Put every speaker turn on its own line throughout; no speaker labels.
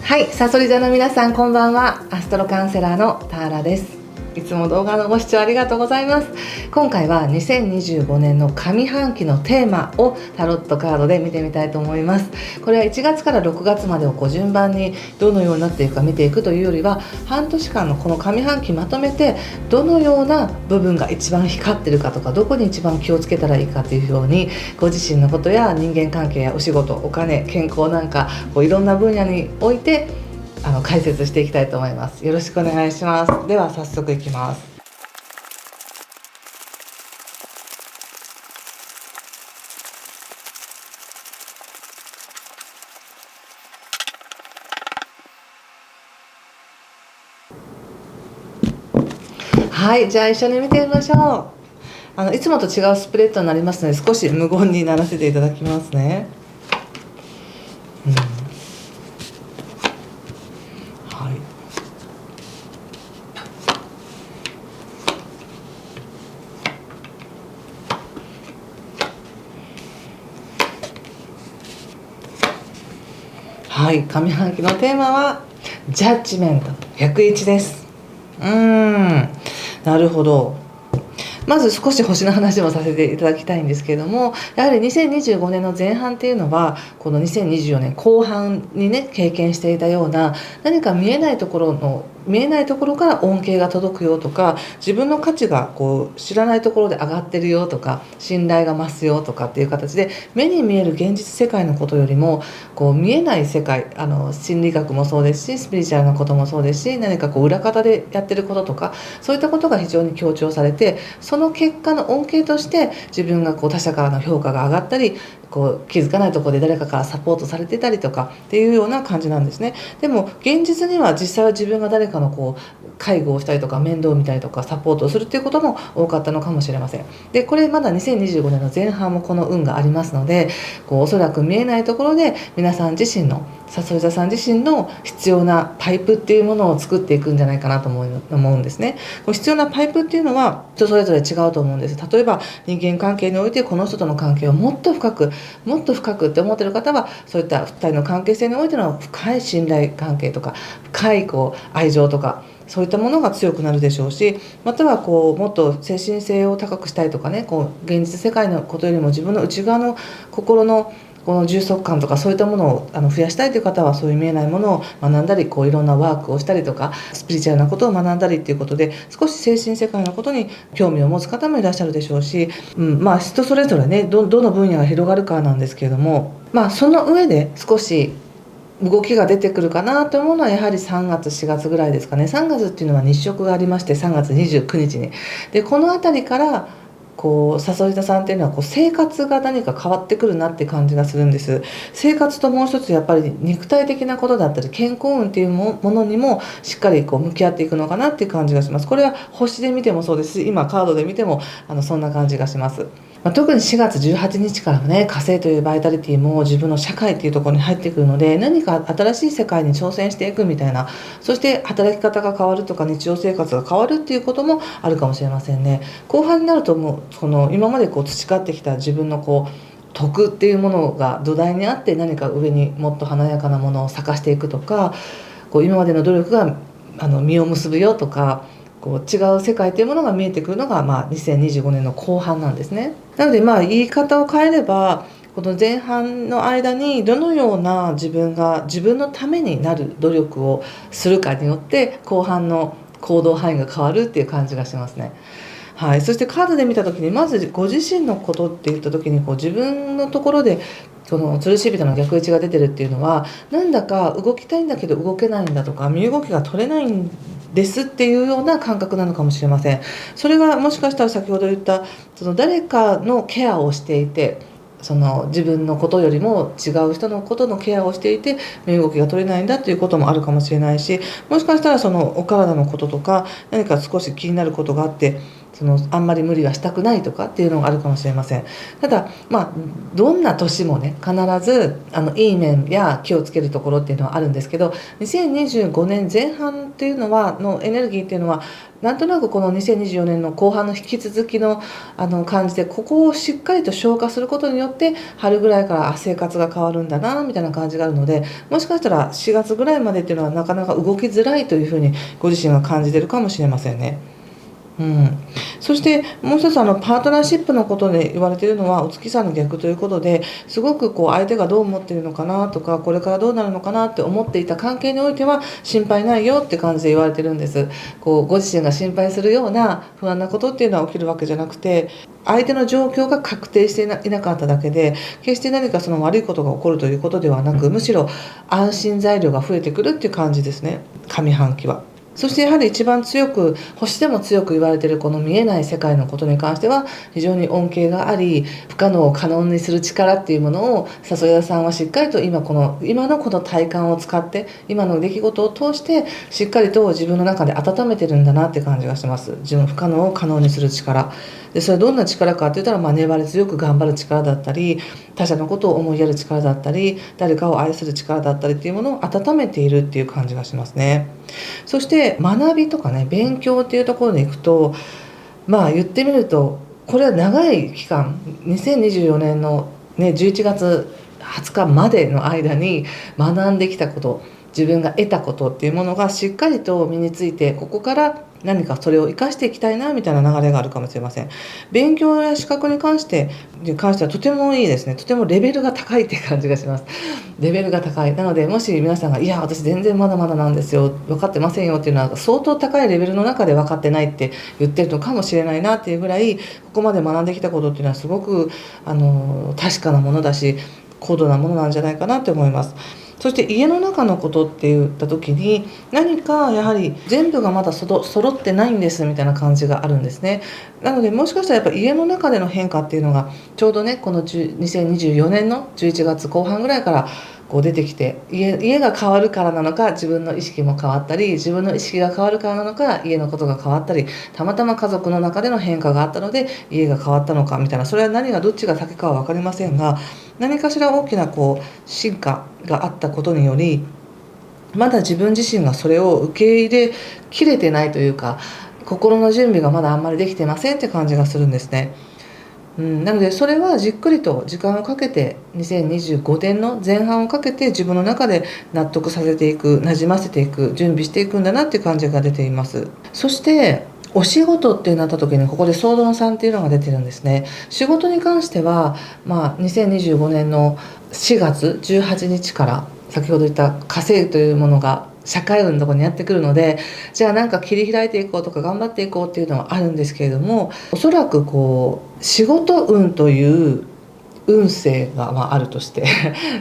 はい、サソリ座の皆さんこんばんは。アストロカウンセラーのターラです。いつも動画のご視聴ありがとうございます。今回は2025年の上半期のテーマをタロットカードで見てみたいと思います。これは1月から6月までを順番にどのようになっていくか見ていくというよりは、半年間のこの上半期まとめてどのような部分が一番光ってるかとか、どこに一番気をつけたらいいかというように、ご自身のことや人間関係やお仕事、お金、健康なんかいろんな分野において解説していきたいと思います。よろしくお願いします。では早速いきます。はい、じゃあ一緒に見てみましょう。いつもと違うスプレッドになりますので、少し無言にならせていただきますね。はい。はい、上半期のテーマはジャッジメント101です。なるほど。まず少し星の話もさせていただきたいんですけれども、やはり2025年の前半っていうのはこの2024年後半にね経験していたような、何か見えないところから恩恵が届くよとか、自分の価値が知らないところで上がってるよとか、信頼が増すよとかっていう形で、目に見える現実世界のことよりも見えない世界、心理学もそうですし、スピリチュアルなこともそうですし、何か裏方でやってることとか、そういったことが非常に強調されて、その結果の恩恵として自分が他者からの評価が上がったり、気づかないところで誰かからサポートされてたりとかっていうような感じなんですね。でも現実には実際は自分が誰かの介護をしたりとか、面倒を見たりとかサポートをするっていうことも多かったのかもしれません。でこれまだ2025年の前半もこの運がありますので、おそらく見えないところで皆さん自身の、サソリ座さん自身の必要なパイプっていうものを作っていくんじゃないかなと思うんですね。必要なパイプっていうのは人それぞれ違うと思うんです。例えば人間関係においてこの人との関係をもっと深くって思っている方は、そういった2人の関係性においての深い信頼関係とか、深い愛情とか、そういったものが強くなるでしょうし、またはもっと精神性を高くしたいとかね、現実世界のことよりも自分の内側の心のこの充足感とか、そういったものを増やしたいという方は、そういう見えないものを学んだり、いろんなワークをしたりとか、スピリチュアルなことを学んだりっていうことで、少し精神世界のことに興味を持つ方もいらっしゃるでしょうし、人それぞれね、どの分野が広がるかなんですけれども、その上で少し動きが出てくるかなと思うのは、やはり3月4月ぐらいですかね。3月っていうのは日食がありまして、3月29日に。でこの辺りからサソリ座さんっていうのは生活が何か変わってくるなって感じがするんです。生活ともう一つやっぱり肉体的なことだったり、健康運っていうものにもしっかり向き合っていくのかなっていう感じがします。これは星で見てもそうですし、今カードで見てもそんな感じがします。特に4月18日からはね、火星というバイタリティも自分の社会っていうところに入ってくるので、何か新しい世界に挑戦していくみたいな、そして働き方が変わるとか、日常生活が変わるっていうこともあるかもしれませんね。後半になると、もう今まで培ってきた自分の徳っていうものが土台にあって、何か上にもっと華やかなものを咲かしていくとか、今までの努力が実を結ぶよとか、違う世界というものが見えてくるのが、2025年の後半なんですね。なので言い方を変えれば、この前半の間にどのような自分が自分のためになる努力をするかによって、後半の行動範囲が変わるっていう感じがしますね。はい、そしてカードで見た時に、まずご自身のことって言った時に、自分のところでその吊るし人の逆位置が出てるっていうのは、なんだか動きたいんだけど動けないんだとか、身動きが取れないんですっていうような感覚なのかもしれません。それがもしかしたら先ほど言った誰かのケアをしていて、自分のことよりも違う人のことのケアをしていて身動きが取れないんだということもあるかもしれないし、もしかしたらお体のこととか何か少し気になることがあって、あんまり無理はしたくないとかっていうのがあるかもしれません。ただどんな年もね必ずいい面や気をつけるところっていうのはあるんですけど、2025年前半っていうののエネルギーっていうのはなんとなくこの2024年の後半の引き続きの感じで、ここをしっかりと消化することによって春ぐらいから生活が変わるんだなみたいな感じがあるので、もしかしたら4月ぐらいまでっていうのはなかなか動きづらいというふうにご自身が感じてるかもしれませんね。そしてもう一つパートナーシップのことで言われているのはお月さんの逆ということで、すごく相手がどう思っているのかなとか、これからどうなるのかなって思っていた関係においては心配ないよって感じで言われてるんです。ご自身が心配するような不安なことっていうのは起きるわけじゃなくて、相手の状況が確定していなかっただけで、決して何か悪いことが起こるということではなく、むしろ安心材料が増えてくるっていう感じですね、上半期は。そしてやはり一番強く、星でも強く言われているこの見えない世界のことに関しては非常に恩恵があり、不可能を可能にする力っていうものを笹谷さんはしっかりと今のこの体感を使って、今の出来事を通してしっかりと自分の中で温めてるんだなって感じがします。自分不可能を可能にする力で、それはどんな力かって言ったら、粘り強く頑張る力だったり、他者のことを思いやる力だったり、誰かを愛する力だったりっていうものを温めているっていう感じがしますね。そして学びとかね、勉強っていうところに行くと、言ってみるとこれは長い期間、2024年の、11月20日までの間に学んできたこと、自分が得たことっていうものがしっかりと身について、ここから何かそれを生かしていきたいなみたいな流れがあるかもしれません。勉強や資格に関してはとてもいいですね。とてもレベルが高いって感じがします。レベルが高い。なのでもし皆さんが「いや私全然まだまだなんですよ、分かってませんよ」っていうのは、相当高いレベルの中で分かってないって言ってるのかもしれないなっていうぐらい、ここまで学んできたことっていうのはすごく確かなものだし、高度なものなんじゃないかなって思います。そして家の中のことって言った時に、何かやはり全部がまだ揃ってないんですみたいな感じがあるんですね。なのでもしかしたらやっぱり家の中での変化っていうのがちょうどね、この2024年の11月後半ぐらいから出てきて、家が変わるからなのか、自分の意識も変わったり、自分の意識が変わるからなのか、家のことが変わったり、たまたま家族の中での変化があったので家が変わったのかみたいな、それは何がどっちが先かは分かりませんが、何かしら大きな進化があったことにより、まだ自分自身がそれを受け入れきれてないというか、心の準備がまだあんまりできてませんって感じがするんですね。なのでそれはじっくりと時間をかけて、2025年の前半をかけて自分の中で納得させていく、なじませていく、準備していくんだなっていう感じが出ています。そしてお仕事ってなった時に、ここで総論さんっていうのが出てるんですね。仕事に関しては、2025年の4月18日から先ほど言った稼ぐというものが社会運のところにやってくるので、じゃあなんか切り開いていこうとか頑張っていこうっていうのはあるんですけれども、おそらく仕事運という運勢があるとして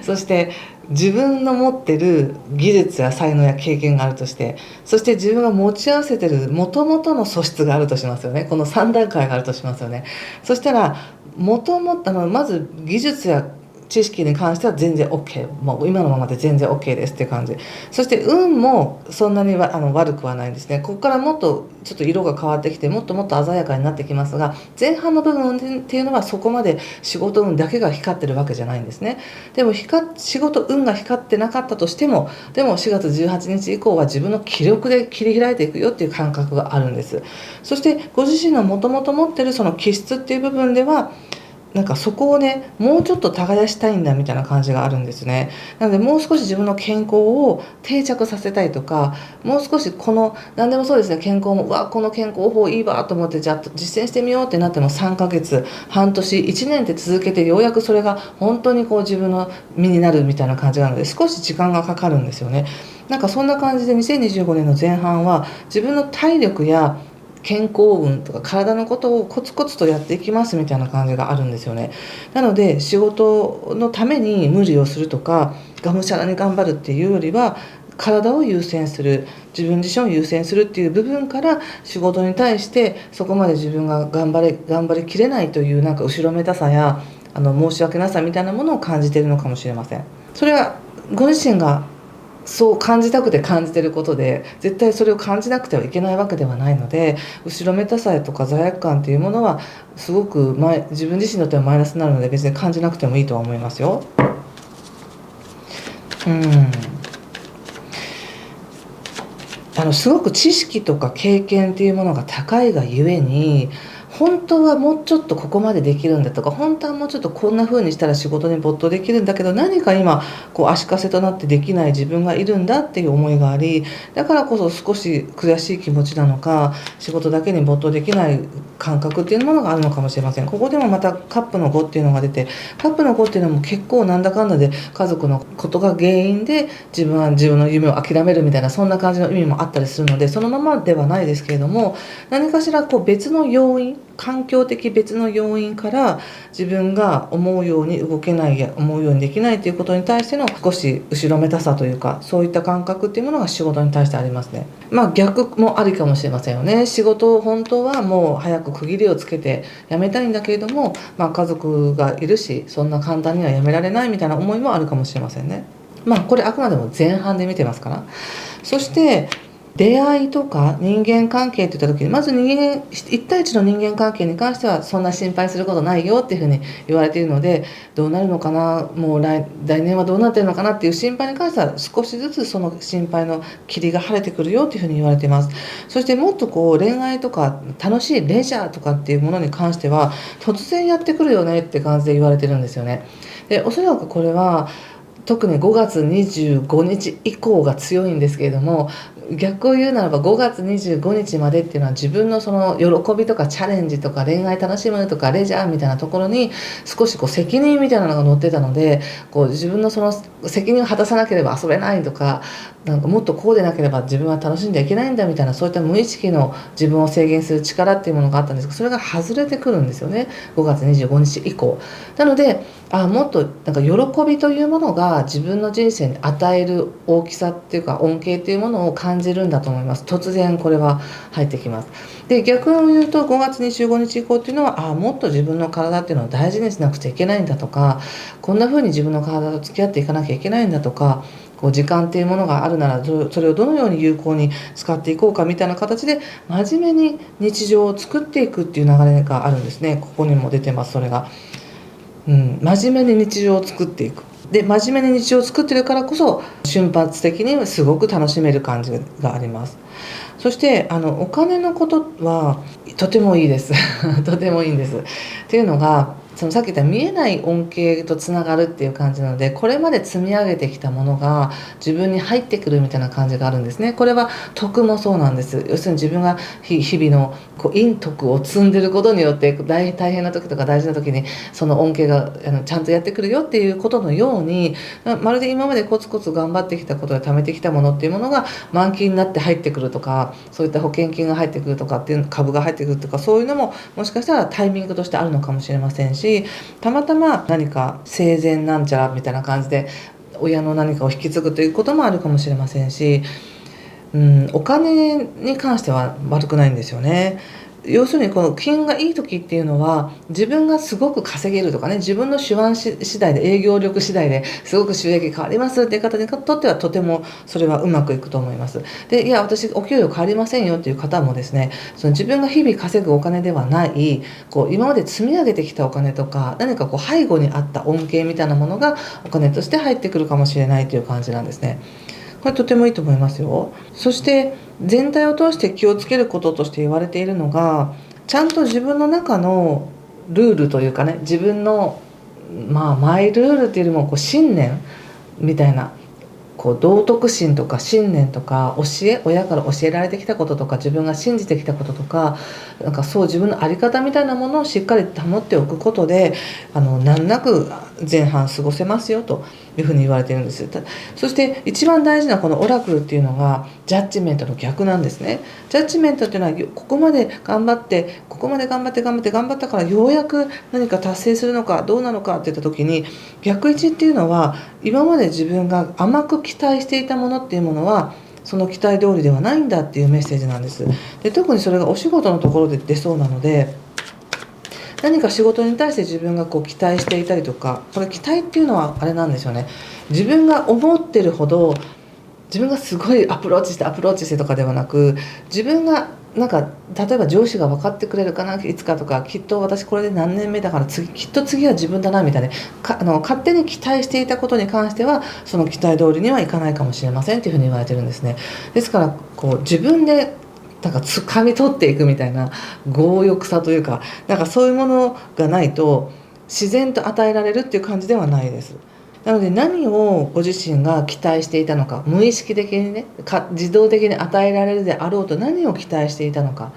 そして自分の持ってる技術や才能や経験があるとして、そして自分が持ち合わせてる元々の素質があるとしますよね。この3段階があるとしますよね。そしたらまず技術や知識に関しては全然 OK、 もう今のままで全然 OK ですっていう感じ。そして運もそんなに悪くはないんですね。ここからもっとちょっと色が変わってきて、もっともっと鮮やかになってきますが、前半の部分っていうのはそこまで仕事運だけが光ってるわけじゃないんですね。でも仕事運が光ってなかったとしても、でも4月18日以降は自分の気力で切り開いていくよっていう感覚があるんです。そしてご自身のもともと持ってるその気質っていう部分では、なんかそこをね、もうちょっと耕したいんだみたいな感じがあるんですね。なのでもう少し自分の健康を定着させたいとか、もう少し何でもそうですね、健康もこの健康法いいわと思って、じゃあ実践してみようってなっても3ヶ月半年1年って続けて、ようやくそれが本当に自分の身になるみたいな感じなので、少し時間がかかるんですよね。なんかそんな感じで2025年の前半は自分の体力や健康運とか体のことをコツコツとやっていきますみたいな感じがあるんですよね。なので仕事のために無理をするとか、がむしゃらに頑張るっていうよりは、体を優先する、自分自身を優先するっていう部分から、仕事に対してそこまで自分が頑張りきれないというなんか後ろめたさや申し訳なさみたいなものを感じているのかもしれません。それはご自身がそう感じたくて感じてることで、絶対それを感じなくてはいけないわけではないので、後ろめたさとか罪悪感っていうものはすごく自分自身にとってはマイナスになるので、別に感じなくてもいいとは思いますよ。すごく知識とか経験っていうものが高いがゆえに、本当はもうちょっとここまでできるんだとか、本当はもうちょっとこんな風にしたら仕事に没頭できるんだけど、何か今足かせとなってできない自分がいるんだっていう思いがあり、だからこそ少し悔しい気持ちなのか、仕事だけに没頭できない感覚っていうものがあるのかもしれません。ここでもまたカップの5っていうのが出て、カップの5っていうのも結構なんだかんだで家族のことが原因で自分は自分の夢を諦めるみたいな、そんな感じの意味もあったりするので、そのままではないですけれども、何かしら別の要因、環境的別の要因から自分が思うように動けないや思うようにできないということに対しての少し後ろめたさというか、そういった感覚っていうものが仕事に対してありますね。逆もありかもしれませんよね。仕事を本当はもう早く区切りをつけて辞めたいんだけれども、家族がいるし、そんな簡単には辞められないみたいな思いもあるかもしれませんね。これあくまでも前半で見てますから。そして出会いとか人間関係って言った時に、まず1対1の人間関係に関してはそんな心配することないよっていうふうに言われているので、どうなるのかな、もう来年はどうなってるのかなっていう心配に関しては、少しずつその心配の霧が晴れてくるよっていうふうに言われています。そしてもっと恋愛とか楽しいレジャーとかっていうものに関しては、突然やってくるよねって感じで言われてるんですよね。で、おそらくこれは特に5月25日以降が強いんですけれども、逆を言うならば5月25日までっていうのは、自分のその喜びとかチャレンジとか恋愛楽しむとかレジャーみたいなところに少し責任みたいなのが乗ってたので、自分のその責任を果たさなければ遊べないとか、もっとこうでなければ自分は楽しんでいけないんだみたいな、そういった無意識の自分を制限する力っていうものがあったんですが、それが外れてくるんですよね、5月25日以降。なのでもっと喜びというものが自分の人生に与える大きさっていうか恩恵っていうものを感じるんだと思います。突然これは入ってきます。で、逆を言うと5月25日以降っていうのは、もっと自分の体っていうのを大事にしなくちゃいけないんだとか、こんな風に自分の体と付き合っていかなきゃいけないんだとか、時間っていうものがあるならそれをどのように有効に使っていこうかみたいな形で真面目に日常を作っていくっていう流れがあるんですね。ここにも出てます、それが。真面目に日常を作っていく。で、真面目に日常を作ってるからこそ瞬発的にすごく楽しめる感じがあります。そしてお金のことはとてもいいですとてもいいんです。っていうのが、さっき言った見えない恩恵とつながるっていう感じなので、これまで積み上げてきたものが自分に入ってくるみたいな感じがあるんですね。これは徳もそうなんです。要するに自分が日々の陰徳を積んでることによって、大変な時とか大事な時にその恩恵がちゃんとやってくるよっていうことのように、まるで今までコツコツ頑張ってきたことで貯めてきたものっていうものが満期になって入ってくるとか、そういった保険金が入ってくるとかっていう株が入ってくるとか、そういうのももしかしたらタイミングとしてあるのかもしれませんし、たまたま何か生前なんちゃらみたいな感じで親の何かを引き継ぐということもあるかもしれませんし、お金に関しては悪くないんですよね。要するにこの金がいい時っていうのは、自分がすごく稼げるとかね、自分の手腕次第で営業力次第ですごく収益変わりますっていう方にとってはとてもそれはうまくいくと思います。で、いや私お給料変わりませんよっていう方もですね、その自分が日々稼ぐお金ではない今まで積み上げてきたお金とか、何か背後にあった恩恵みたいなものがお金として入ってくるかもしれないという感じなんですね。これとてもいいと思いますよ。そして全体を通して気をつけることとして言われているのが、ちゃんと自分の中のルールというかね、自分のマイルールっていうよりも信念みたいな、道徳心とか信念とか親から教えられてきたこととか、自分が信じてきたこととか、そう自分の在り方みたいなものをしっかり保っておくことで難なく前半過ごせますよというふうに言われているんです。そして一番大事なこのオラクルっていうのがジャッジメントの逆なんですね。ジャッジメントっていうのは、ここまで頑張って頑張ったからようやく何か達成するのかどうなのかっていった時に、逆位置っていうのは今まで自分が甘く期待していたものっていうものはその期待通りではないんだっていうメッセージなんです。で、特にそれがお仕事のところで出そうなので、何か仕事に対して自分が期待していたりとか、これ期待っていうのはあれなんですよね。自分が思ってるほど自分がすごいアプローチしてとかではなく、自分がなんか例えば上司が分かってくれるかないつかとか、きっと私これで何年目だからきっと次は自分だなみたいな勝手に期待していたことに関してはその期待通りにはいかないかもしれませんっていうふうに言われてるんですね。ですからこう自分でなんか掴み取っていくみたいな強欲さというか、なんかそういうものがないと自然と与えられるっていう感じではないです。なので何をご自身が期待していたのか、無意識的にね自動的に与えられるであろうと何を期待していたのか、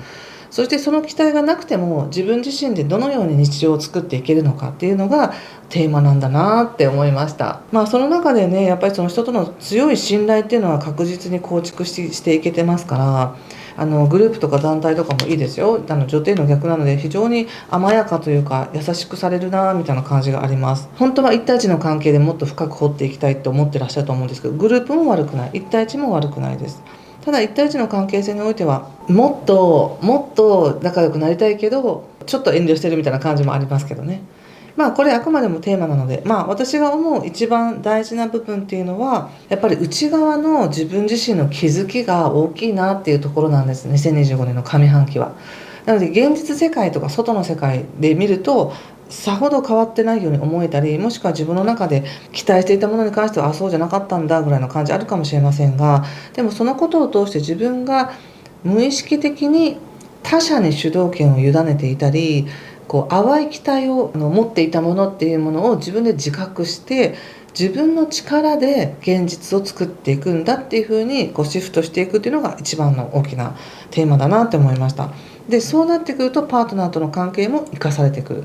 そしてその期待がなくても自分自身でどのように日常を作っていけるのかっていうのがテーマなんだなって思いました。その中でねやっぱりその人との強い信頼っていうのは確実に構築していけてますから、グループとか団体とかもいいですよ。女帝の逆なので非常に甘やかというか優しくされるなみたいな感じがあります。本当は1対1の関係でもっと深く掘っていきたいって思ってらっしゃると思うんですけど、グループも悪くない、1対1も悪くないです。ただ1対1の関係性においてはもっと仲良くなりたいけどちょっと遠慮してるみたいな感じもありますけどね。これあくまでもテーマなので、私が思う一番大事な部分っていうのはやっぱり内側の自分自身の気づきが大きいなっていうところなんです。2025年の上半期は。なので現実世界とか外の世界で見るとさほど変わってないように思えたり、もしくは自分の中で期待していたものに関してはそうじゃなかったんだぐらいの感じあるかもしれませんが、でもそのことを通して自分が無意識的に他者に主導権を委ねていたり、淡い期待を持っていたものっていうものを自分で自覚して自分の力で現実を作っていくんだっていうふうにシフトしていくっていうのが一番の大きなテーマだなって思いました。でそうなってくるとパートナーとの関係も生かされてくる。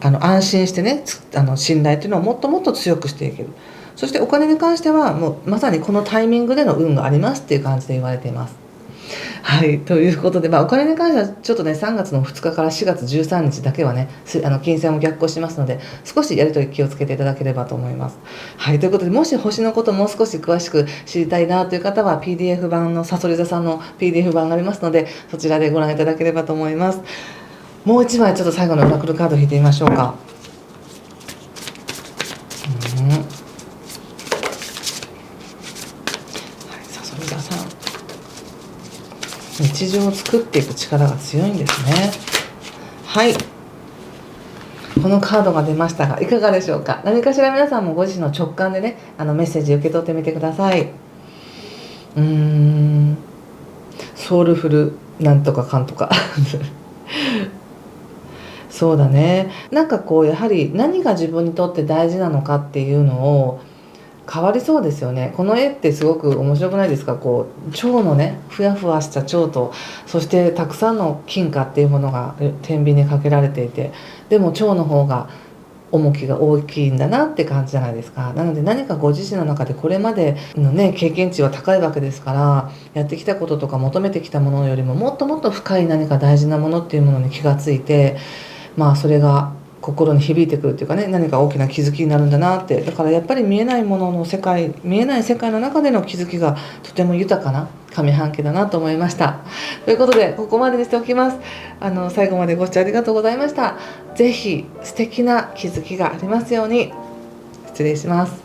安心してね信頼っていうのをもっともっと強くしていける。そしてお金に関してはもうまさにこのタイミングでの運がありますっていう感じで言われています。はい、ということで、お金に関してはちょっとね3月の2日から4月13日だけはね金星も逆行しますので少しやり取り気をつけていただければと思います。はい、ということでもし星のこともう少し詳しく知りたいなという方は PDF 版のさそり座さんの PDF 版がありますのでそちらでご覧いただければと思います。もう一枚ちょっと最後のオラクルカード引いてみましょうか。さそり座さん、日常を作っていく力が強いんですね。はい、このカードが出ましたがいかがでしょうか。何かしら皆さんもご自身の直感でねメッセージ受け取ってみてください。ソウルフルなんとかかんとかそうだね、やはり何が自分にとって大事なのかっていうのを変わりそうですよね。この絵ってすごく面白くないですか。蝶のねふわふわした蝶とそしてたくさんの金貨っていうものが天秤にかけられていて、でも蝶の方が重きが大きいんだなって感じじゃないですか。なので何かご自身の中でこれまでのね経験値は高いわけですから、やってきたこととか求めてきたものよりももっともっと深い何か大事なものっていうものに気がついて、それが心に響いてくるっていうかね、何か大きな気づきになるんだなって。だからやっぱり見えないものの世界、見えない世界の中での気づきがとても豊かな上半期だなと思いました。ということでここまでにしておきます。最後までご視聴ありがとうございました。ぜひ素敵な気づきがありますように。失礼します。